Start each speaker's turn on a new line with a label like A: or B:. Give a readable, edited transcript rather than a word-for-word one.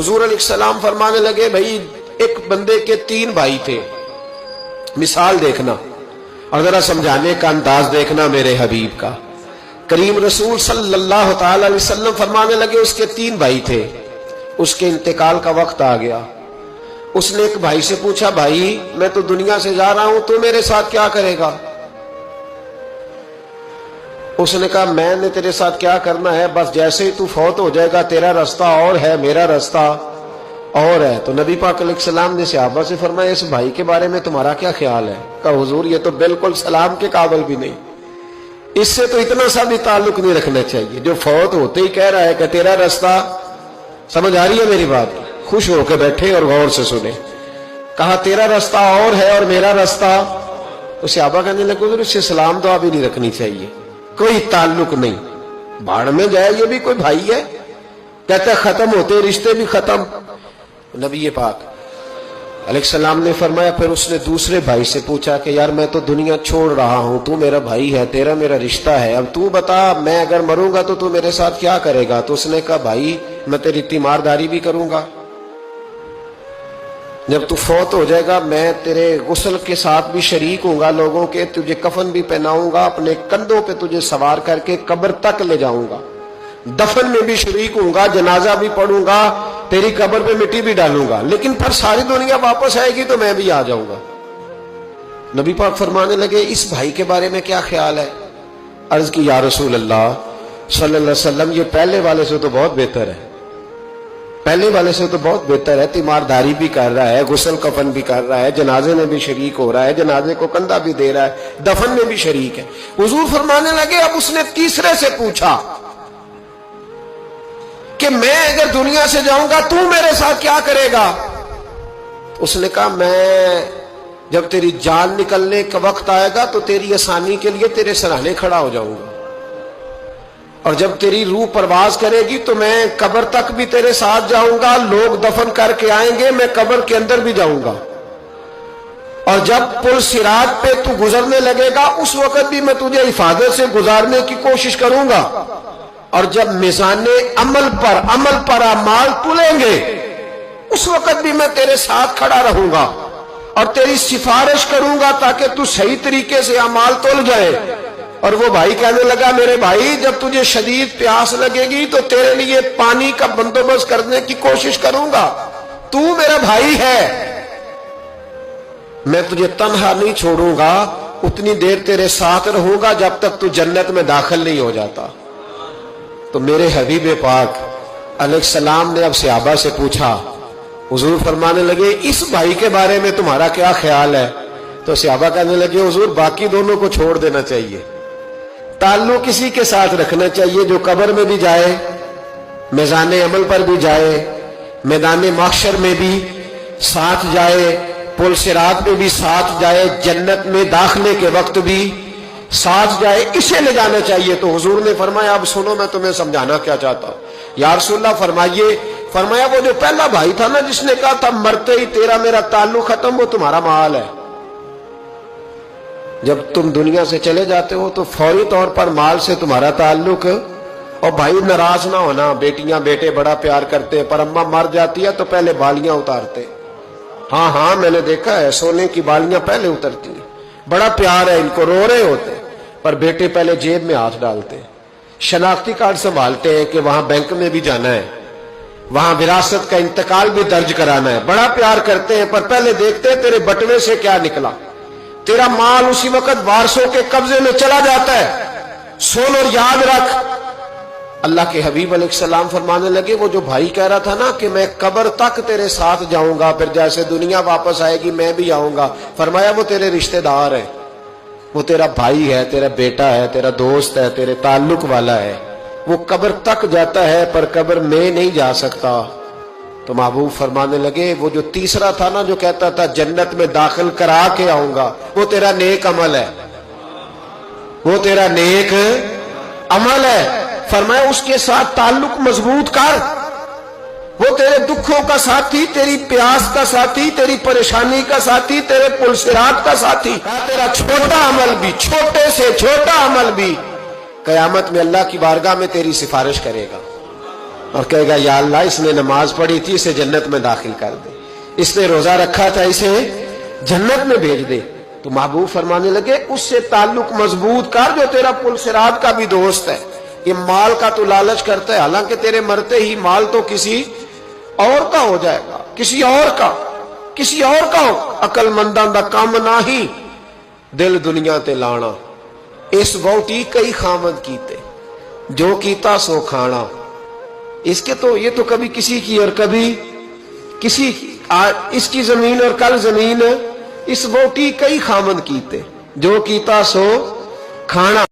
A: हुजूर अलैहिस्सलाम फरमाने लगे, भाई एक बंदे के 3 भाई थे, मिसाल देखना और जरा समझाने का अंदाज देखना मेरे हबीब का। करीम रसूल सल्लल्लाहु ताला अलैहि वसल्लम फरमाने लगे, उसके 3 भाई थे, उसके इंतकाल का वक्त आ गया। उसने एक भाई से पूछा, भाई मैं तो दुनिया से जा रहा हूं, तू मेरे साथ क्या करेगा? उसने कहा, मैंने तेरे साथ क्या करना है, बस जैसे ही तू फौत हो जाएगा तेरा रास्ता और है, मेरा रास्ता और है। तो नबी पाक अलैहिस्सलाम ने सहाबा से फरमाया, इस भाई के बारे में तुम्हारा क्या ख्याल है? कहा, हुजूर ये तो बिल्कुल सलाम के काबिल भी नहीं, इससे तो इतना सा भी ताल्लुक नहीं रखना चाहिए, जो फौत होते ही कह रहा है कि तेरा रास्ता। समझ आ रही है मेरी बात? खुश होकर बैठे और गौर से सुने। कहा तेरा रास्ता और है और मेरा रास्ता। तो सहाबा कहने लगे, हुजूर इससे सलाम दुआ भी नहीं रखनी चाहिए, कोई ताल्लुक नहीं, भाड़ में जाए, ये भी कोई भाई है? कहते खत्म होते रिश्ते भी खत्म। नबी पाक अलैहिस्सलाम ने फरमाया, फिर उसने दूसरे भाई से पूछा कि यार मैं तो दुनिया छोड़ रहा हूं, तू मेरा भाई है, तेरा मेरा रिश्ता है, अब तू बता मैं अगर मरूंगा तो तू मेरे साथ क्या करेगा? तो उसने कहा, भाई मैं तेरी तीमारदारी भी करूंगा, जब तू फौत हो जाएगा मैं तेरे गुस्ल के साथ भी शरीक होऊंगा, लोगों के तुझे कफन भी पहनाऊंगा, अपने कंधों पे तुझे सवार करके कब्र तक ले जाऊंगा, दफन में भी शरीक होऊंगा, जनाजा भी पढ़ूंगा, तेरी कब्र पे मिट्टी भी डालूंगा, लेकिन फिर सारी दुनिया वापस आएगी तो मैं भी आ जाऊंगा। नबी पाक फरमाने लगे, इस भाई के बारे में क्या ख्याल है? अर्ज की, या रसूल अल्लाह सल्लल्लाहु अलैहि वसल्लम, ये पहले वाले से तो बहुत बेहतर है, पहले वाले से तो बहुत बेहतर है, तीमारदारी भी कर रहा है, गुस्ल कफन भी कर रहा है, जनाजे में भी शरीक हो रहा है, जनाजे को कंधा भी दे रहा है, दफन में भी शरीक है। हुजूर फरमाने लगे, अब उसने तीसरे से पूछा कि मैं अगर दुनिया से जाऊंगा तू मेरे साथ क्या करेगा? उसने कहा, मैं जब तेरी जान निकलने का वक्त आएगा तो तेरी आसानी के लिए तेरे सराहने खड़ा हो जाऊंगा, और जब तेरी रूह परवाज करेगी तो मैं कब्र तक भी तेरे साथ जाऊंगा, लोग दफन करके आएंगे, मैं कब्र के अंदर भी जाऊंगा, और जब पुल सिरात पे तू गुजरने लगेगा उस वक्त भी मैं तुझे हिफाजत से गुजारने की कोशिश करूंगा, और जब मिजाने अमल पर अमाल तुलेंगे उस वक्त भी मैं तेरे साथ खड़ा रहूंगा और तेरी सिफारिश करूंगा ताकि तू सही तरीके से अमाल तुल जाए। और वो भाई कहने लगा, मेरे भाई जब तुझे शदीद प्यास लगेगी तो तेरे लिए पानी का बंदोबस्त करने की कोशिश करूंगा, तू मेरा भाई है, मैं तुझे तन्हा नहीं छोड़ूंगा, उतनी देर तेरे साथ रहूंगा जब तक तू जन्नत में दाखिल नहीं हो जाता। तो मेरे हबीब पाक अलैहिस्सलाम ने अब सहाबा से पूछा, हुजूर फरमाने लगे, इस भाई के बारे में तुम्हारा क्या ख्याल है? तो सहाबा कहने लगे, हुजूर बाकी दोनों को छोड़ देना चाहिए, ताल्लुक किसी के साथ रखना चाहिए जो कब्र में भी जाए, मैदान अमल पर भी जाए, मैदान महशर में भी साथ जाए, पुल सिरात में भी साथ जाए, जन्नत में दाखिले के वक्त भी साथ जाए, इसे ले जाना चाहिए। तो हुजूर ने फरमाया, अब सुनो मैं तुम्हें समझाना क्या चाहता हूं। या रसूलल्लाह फरमाइए। फरमाया, वो जो पहला भाई था ना जिसने कहा था मरते ही तेरा मेरा ताल्लुक खत्म, वो तुम्हारा माल है। जब तुम दुनिया से चले जाते हो तो फौरी तौर पर माल से तुम्हारा ताल्लुक। और भाई नाराज ना होना, बेटियां बेटे बड़ा प्यार करते हैं, पर अम्मा मर जाती है तो पहले बालियां उतारते। हाँ हाँ मैंने देखा है, सोने की बालियां पहले उतरती हैं, बड़ा प्यार है इनको, रो रहे होते, पर बेटे पहले जेब में हाथ डालते, शनाख्ती कार्ड संभालते हैं कि वहां बैंक में भी जाना है, वहां विरासत का इंतकाल भी दर्ज कराना है, बड़ा प्यार करते हैं, पर पहले देखते हैं तेरे बटवे से क्या निकला। तेरा माल उसी वक्त वारसों के कब्जे में चला जाता है। सुन और याद रख, अल्लाह के हबीब अलैहिस्सलाम फरमाने लगे, वो जो भाई कह रहा था ना कि मैं कब्र तक तेरे साथ जाऊंगा, फिर जैसे दुनिया वापस आएगी मैं भी आऊंगा, फरमाया वो तेरे रिश्तेदार है, वो तेरा भाई है, तेरा बेटा है, तेरा दोस्त है, तेरे ताल्लुक वाला है, वो कब्र तक जाता है पर कब्र में नहीं जा सकता। तो महबूब फरमाने लगे, वो जो तीसरा था ना जो कहता था जन्नत में दाखिल करा के आऊंगा, वो तेरा नेक अमल है, वो तेरा नेक अमल है। फरमाया उसके साथ ताल्लुक मजबूत कर, वो तेरे दुखों का साथी, तेरी प्यास का साथी, तेरी परेशानी का साथी, तेरे पुलसिरात का साथी, तेरा छोटा अमल भी, छोटे से छोटा अमल भी कयामत में अल्लाह की बारगाह में तेरी सिफारिश करेगा। اور کہے گا یا اللہ اس نے نماز پڑھی تھی اسے جنت میں داخل کر دے, اس نے روزہ رکھا تھا اسے جنت میں بھیج دے. تو محبوب فرمانے لگے اس سے تعلق مضبوط کر جو تیرا پل صراط کا بھی دوست ہے. یہ مال کا تو لالچ کرتا ہے, حالانکہ تیرے مرتے ہی مال تو کسی اور کا ہو جائے گا, کسی اور کا ہو. عقل منداں دا کام نہیں دل دنیا تے لانا, اس ووٹی کئی خامد کیتے جو کیتا سو کھانا. اس کے تو یہ تو کبھی کسی کی اور کبھی کسی کی, اس کی زمین اور کل زمین, اس ووٹی کئی خامد کیتے جو کیتا سو کھانا.